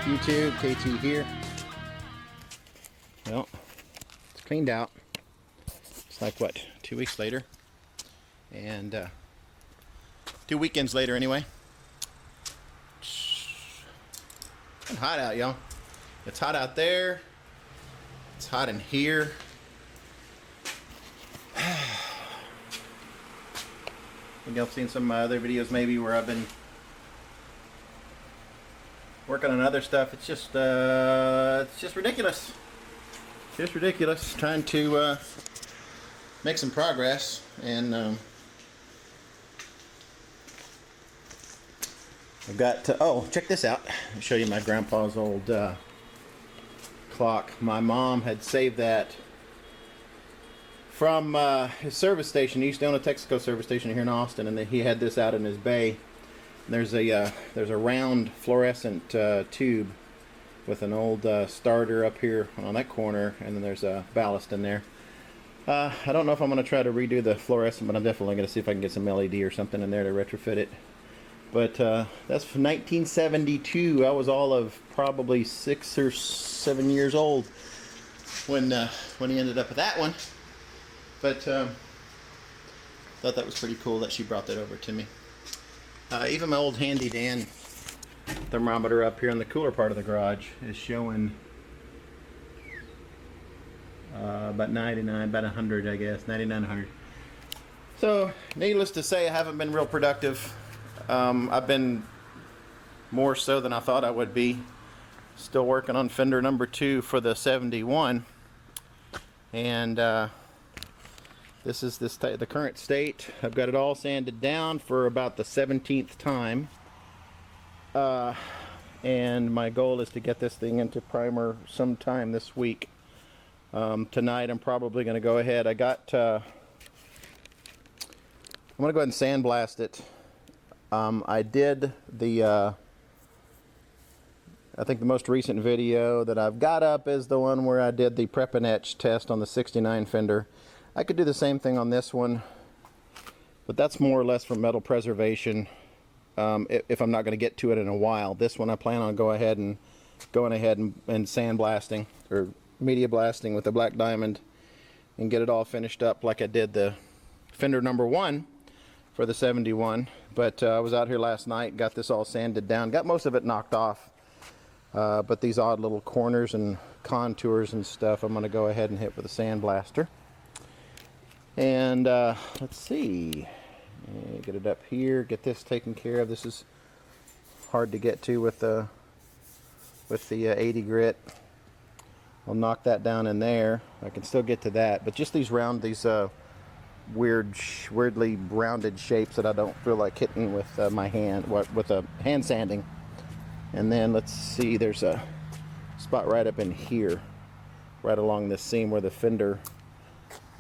YouTube? KT here. Well, it's cleaned out. It's like, what, 2 weeks later? And 2 weekends later anyway. It's hot out, y'all. It's hot out there. It's hot in here. I think y'all seen some of my other videos maybe where I've been working on other stuff. It's just ridiculous. Just ridiculous. Trying to make some progress, and I've got to, oh, check this out. I'll show you my grandpa's old clock. My mom had saved that from his service station. He used to own a Texaco service station here in Austin, and he had this out in his bay. There's a round fluorescent tube with an old starter up here on that corner, and then there's a ballast in there. I don't know if I'm going to try to redo the fluorescent, but I'm definitely going to see if I can get some LED or something in there to retrofit it. But that's from 1972. I was all of probably 6 or 7 years old when he ended up with that one. But thought that was pretty cool that she brought that over to me. Even my old handy Dan thermometer up here in the cooler part of the garage is showing about 99, about 100, I guess, 99, 100. So, needless to say, I haven't been real productive. I've been more so than I thought I would be. Still working on Fender number 2 for the 71, and this is the current state. I've got it all sanded down for about the 17th time, and my goal is to get this thing into primer sometime this week. Tonight I'm probably going to go ahead. I'm going to go ahead and sandblast it. I did the I think the most recent video that I've got up is the one where I did the prep and etch test on the 69 Fender. I could do the same thing on this one, but that's more or less for metal preservation, if I'm not going to get to it in a while. This one I plan on going ahead and sandblasting or media blasting with a black diamond and get it all finished up like I did the Fender number 1 for the 71. But I was out here last night, got this all sanded down, got most of it knocked off, but these odd little corners and contours and stuff I'm going to go ahead and hit with a sandblaster. And let's see, get it up here, get this taken care of. This is hard to get to with the 80 grit. I'll knock that down in there. I can still get to that, but just these weirdly rounded shapes that I don't feel like hitting with my hand, with a hand sanding. And then let's see, there's a spot right up in here, right along this seam where the fender,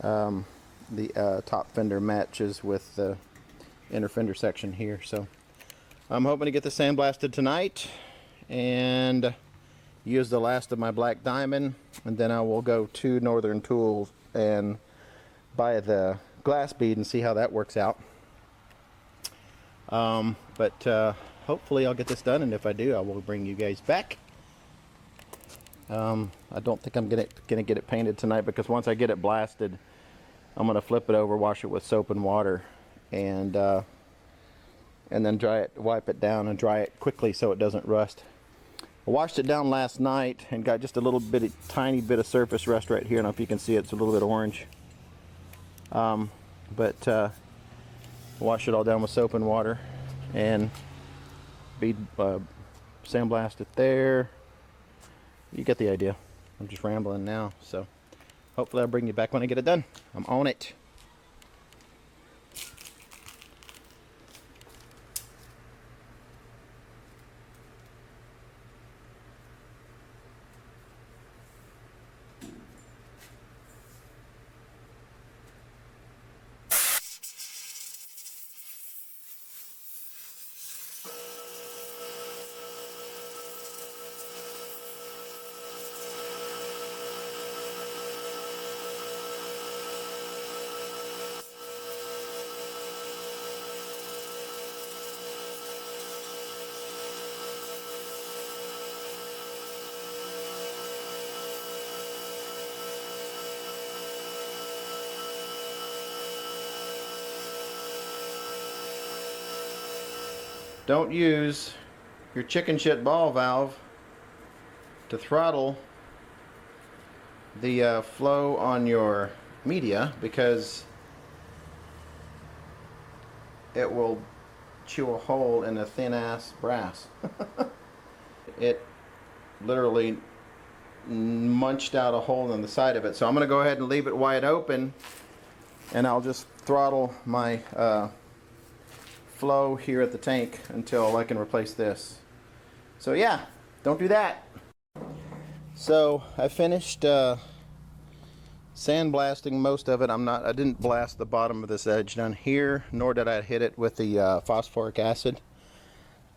top fender matches with the inner fender section here. So I'm hoping to get the sandblasted tonight and use the last of my black diamond, and then I will go to Northern Tools and buy the glass bead and see how that works out. But hopefully I'll get this done, and if I do, I will bring you guys back. I don't think I'm gonna get it painted tonight, because once I get it blasted, I'm gonna flip it over, wash it with soap and water, and then dry it, wipe it down and dry it quickly so it doesn't rust. I washed it down last night and got just a little bit, tiny bit of surface rust right here. I don't know if you can see it, it's a little bit orange. Wash it all down with soap and water and sandblast it there. You get the idea. I'm just rambling now, so hopefully I'll bring you back when I get it done. I'm on it. don't use your chicken shit ball valve to throttle the flow on your media, because it will chew a hole in the thin ass brass. It literally munched out a hole in the side of it. So I'm going to go ahead and leave it wide open, and I'll just throttle my flow here at the tank until I can replace this. So yeah, don't do that. So I finished sandblasting most of it. I didn't blast the bottom of this edge down here, nor did I hit it with the phosphoric acid.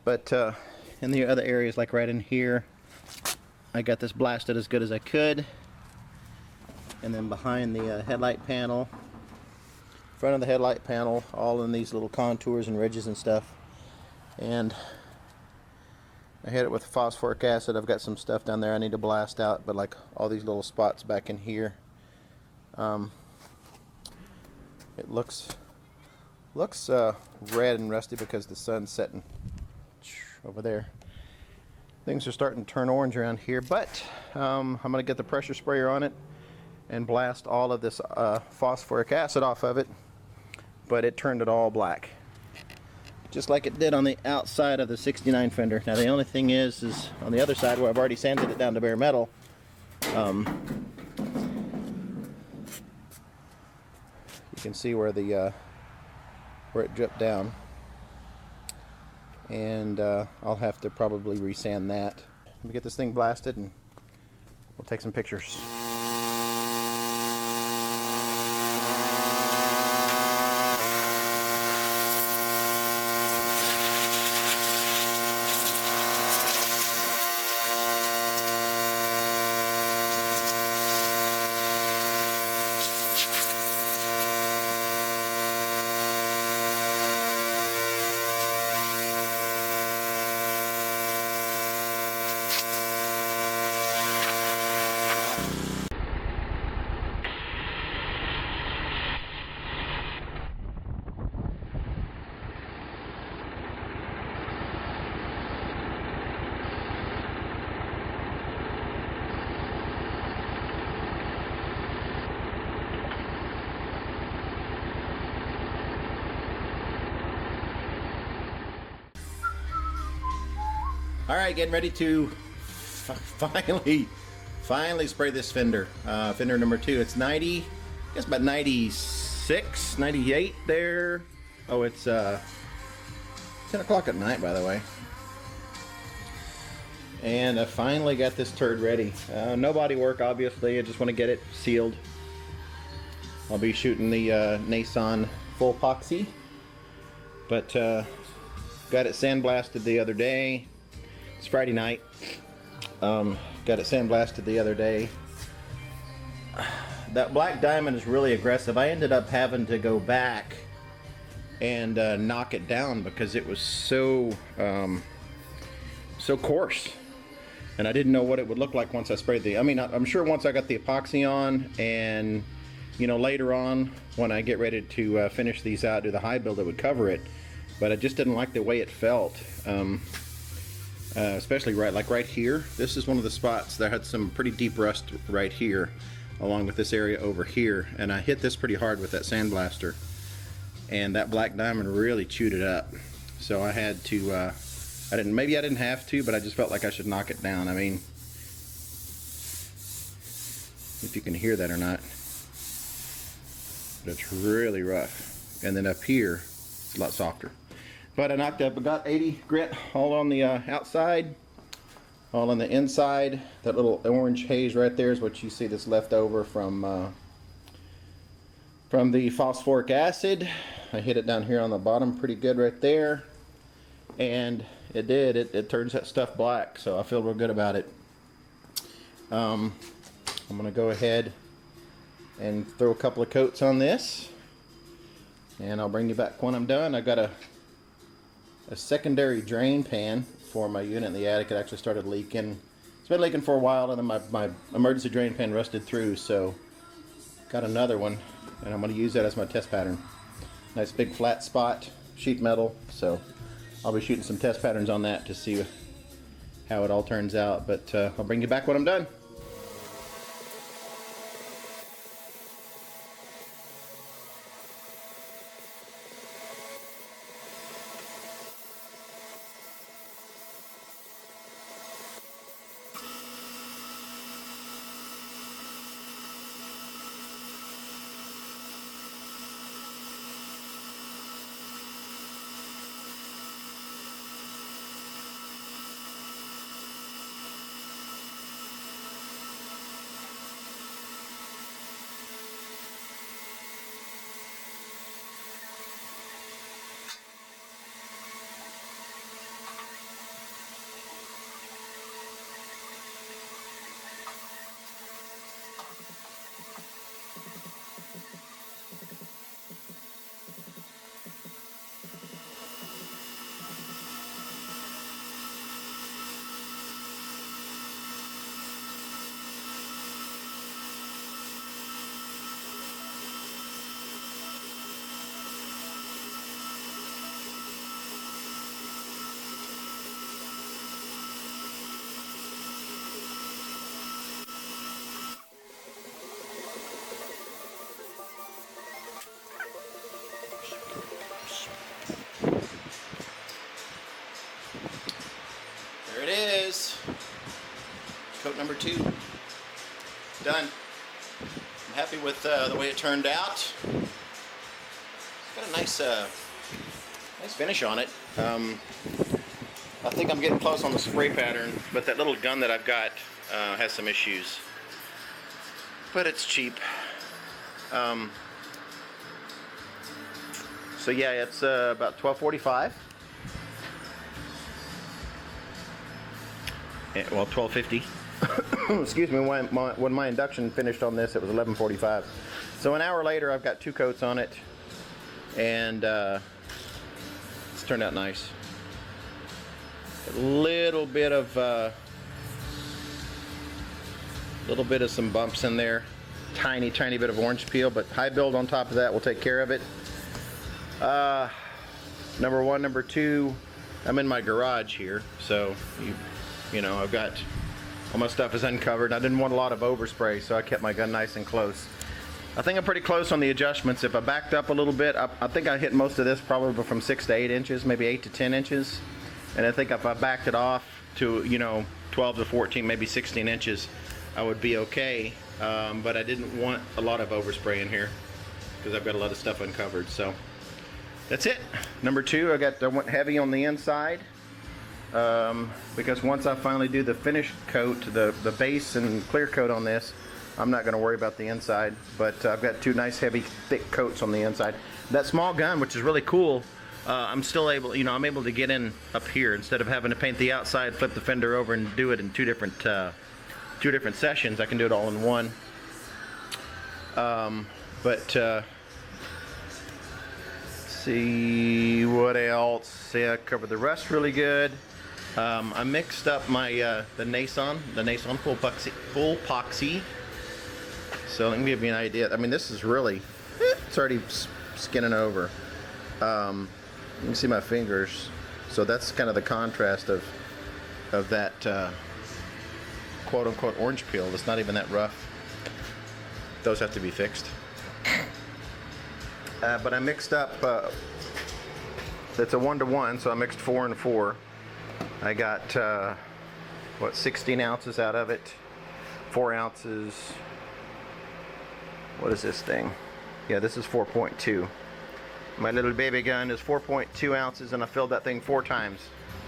But in the other areas, like right in here, I got this blasted as good as I could. And then behind the headlight panel, front of the headlight panel, all in these little contours and ridges and stuff. And I hit it with phosphoric acid. I've got some stuff down there I need to blast out, but like all these little spots back in here, it looks red and rusty because the sun's setting over there. Things are starting to turn orange around here, but I'm going to get the pressure sprayer on it and blast all of this phosphoric acid off of it. But it turned it all black, just like it did on the outside of the 69 Fender. Now the only thing is on the other side, where I've already sanded it down to bare metal, you can see where the where it dripped down, and I'll have to probably resand that. Let me get this thing blasted and we'll take some pictures. Alright, getting ready to finally spray this Fender. Fender number 2. It's 90, I guess about 96, 98 there. Oh, it's 10 o'clock at night, by the way. And I finally got this turd ready. No body work, obviously. I just want to get it sealed. I'll be shooting the Nissan Ful-Poxy. But got it sandblasted the other day. It's Friday night. Got it sandblasted the other day. That black diamond is really aggressive. I ended up having to go back and knock it down because it was so coarse, and I didn't know what it would look like once I sprayed the. I mean, I'm sure once I got the epoxy on, and you know, later on when I get ready to finish these out, do the high build, it would cover it. But I just didn't like the way it felt. Especially right here. This is one of the spots that had some pretty deep rust right here, along with this area over here, and I hit this pretty hard with that sandblaster, and that black diamond really chewed it up. So I had to maybe I didn't have to, but I just felt like I should knock it down. I mean, if you can hear that or not, but it's really rough. And then up here it's a lot softer. But I knocked up, I got 80 grit all on the outside, all on the inside. That little orange haze right there is what you see that's left over from the phosphoric acid. I hit it down here on the bottom pretty good right there, and it turns that stuff black, so I feel real good about it. I'm gonna go ahead and throw a couple of coats on this, and I'll bring you back when I'm done. I got a secondary drain pan for my unit in the attic. It actually started leaking. It's been leaking for a while, and then my emergency drain pan rusted through, so got another one, and I'm going to use that as my test pattern. Nice big flat spot, sheet metal, so I'll be shooting some test patterns on that to see how it all turns out, but I'll bring you back when I'm done. There it is. Coat number 2. Done. I'm happy with the way it turned out. It's got a nice finish on it. I think I'm getting close on the spray pattern, but that little gun that I've got has some issues. But it's cheap. So yeah, it's about $12.45. Well, $12.50. Excuse me. When my induction finished on this, it was $11.45. So an hour later, I've got 2 coats on it, and it's turned out nice. A little bit of some bumps in there. Tiny bit of orange peel, but high build on top of that will take care of it. Number 1, number 2. I'm in my garage here, so you know, I've got all my stuff is uncovered. I didn't want a lot of overspray, so I kept my gun nice and close. I think I'm pretty close on the adjustments. If I backed up a little bit, I think I hit most of this probably from 6 to 8 inches, maybe 8 to 10 inches. And I think if I backed it off to, you know, 12 to 14, maybe 16 inches, I would be okay. But I didn't want a lot of overspray in here because I've got a lot of stuff uncovered. So that's it. Number 2, I went heavy on the inside. Because once I finally do the finish coat, the base and clear coat on this, I'm not going to worry about the inside. But I've got 2 nice heavy thick coats on the inside. That small gun, which is really cool, I'm still able, you know, I'm able to get in up here instead of having to paint the outside, flip the fender over, and do it in two different sessions. I can do it all in one. Let's see what else. See, I covered the rust really good. I mixed up my the Nason Ful-Poxy. So let me give you an idea. I mean, this is really, it's already skinning over. You can see my fingers. So that's kind of the contrast of that quote-unquote orange peel. It's not even that rough. Those have to be fixed. But I mixed up, it's a 1-to-1, so I mixed 4 and 4. I got, 16 ounces out of it. 4 ounces. What is this thing? Yeah, this is 4.2. My little baby gun is 4.2 ounces, and I filled that thing 4 times.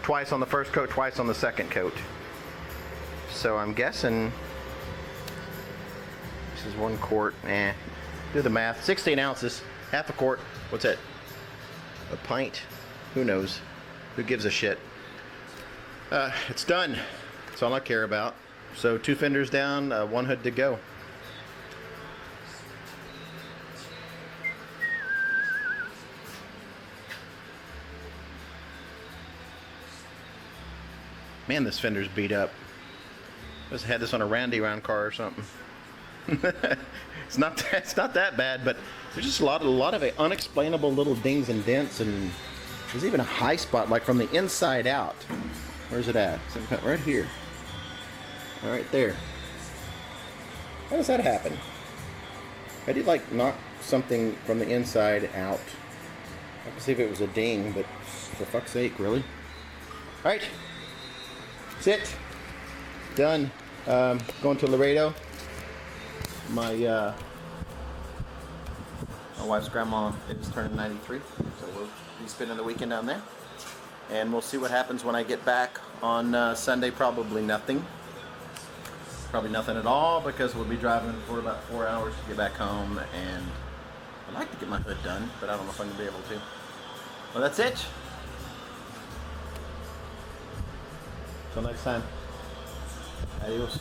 Twice on the first coat, twice on the second coat. So I'm guessing this is 1 quart. Do the math. 16 ounces, half a quart. What's that? A pint? Who knows? Who gives a shit? It's done. That's all I care about. So 2 fenders down, 1 hood to go. Man, this fender's beat up. I just had this on a Randy round car or something. It's not that bad, but there's just a lot of unexplainable little dings and dents and There's even a high spot, like from the inside out. Where's it at? It's right here. Right there. How does that happen? How do you like knock something from the inside out? I can see if it was a ding, but for fuck's sake, really? Alright. Sit. Done. Going to Laredo. My wife's grandma is turning 93, so we'll be spending the weekend down there. And we'll see what happens when I get back on Sunday. Probably nothing. Probably nothing at all, because we'll be driving for about 4 hours to get back home, and I'd like to get my hood done, but I don't know if I'm going to be able to. Well, that's it. Till next time. Adios.